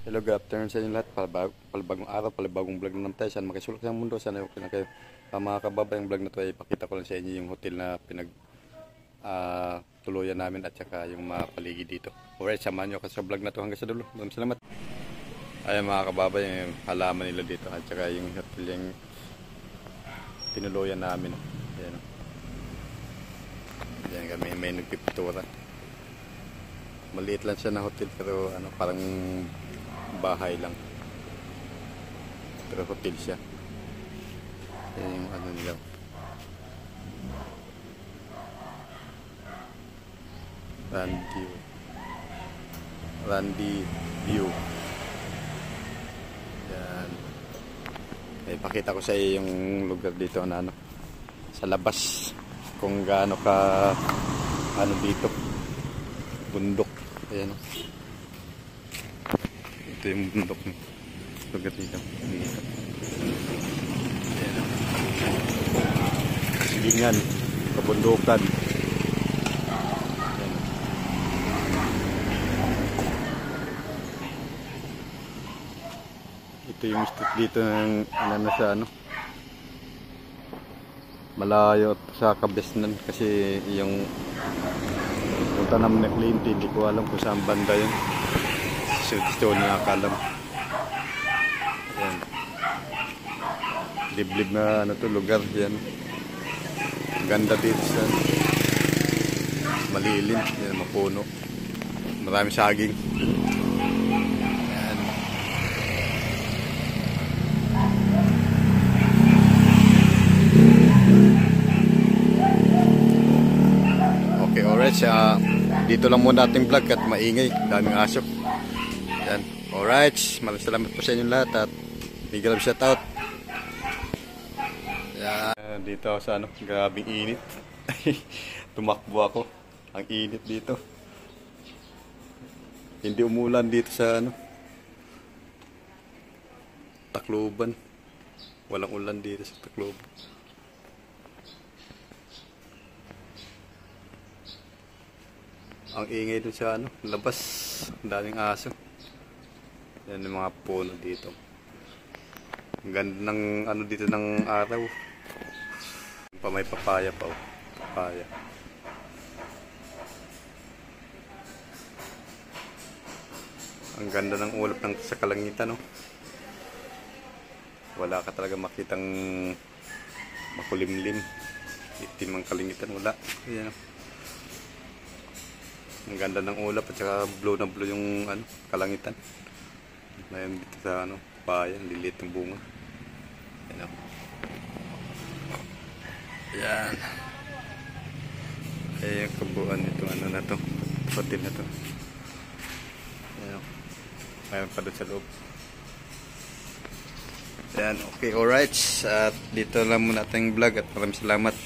Hello, good afternoon sa inyo lahat. Palabagong araw, palabagong vlog na naman tayo. Saan makisulok sa mundo, sana okay na kayo. Mga kababayang vlog na to ay ipakita ko lang sa inyo yung hotel na tuluyan namin at saka yung mga paligid dito. Alright, samahan nyo ako sa vlog na to hanggang sa dulo. Maraming salamat. Ayan mga kababayang, yung halaman nila dito at saka yung hotel yung tinuluyan namin. Ayan, ayan kami, may nagpipintura. Maliit lang siya na hotel pero parang bahay lang, pero hotel siya. Yan yung nila, Randy View. Yan, ipakita ko sa iyo yung lugar dito na sa labas kung gaano ka dito bundok. Ayan, ito yung bundok ng lugar dito. Ayan, silingan, kabundukan. Ayan. Ito yung street dito ng sa malayo sa Kabesnan kasi yung punta naman na kliyente, hindi ko alam kung saan banda yun. So nakakalam. Ayan, liblib na lugar yan. Ganda dito sa malilim, yan, mapuno, marami saging. Ayan. Okay, alright, dito lang muna ating vlog at maingay, daming aso. Yan. Alright, maraming salamat po sa inyo lahat at big love shout out. Yan. Dito sa grabing init. Tumakbo ako. Ang init dito. Hindi umulan dito sa Tacloban. Walang ulan dito sa Tacloban. Ang ingay dun sa labas. Ang daming aso. Yan yung mga puno dito. Ang ganda ng dito ng araw. May papaya pa, papaya. Ang ganda ng ulap sa kalangitan, Wala ka talaga makitang makulimlim. Itim ang kalangitan, wala. Ayan. Ang ganda ng ulap at saka blue na blue yung kalangitan. Ngayon dito sa papaya, liliit ng bunga. Ayan. Ayan. Ayan yung kabuuan nito na to, hotel na to. Ayan. Mayroon pa doon sa loob. Ayan, okay, alright. At dito lang muna ating vlog at maraming salamat.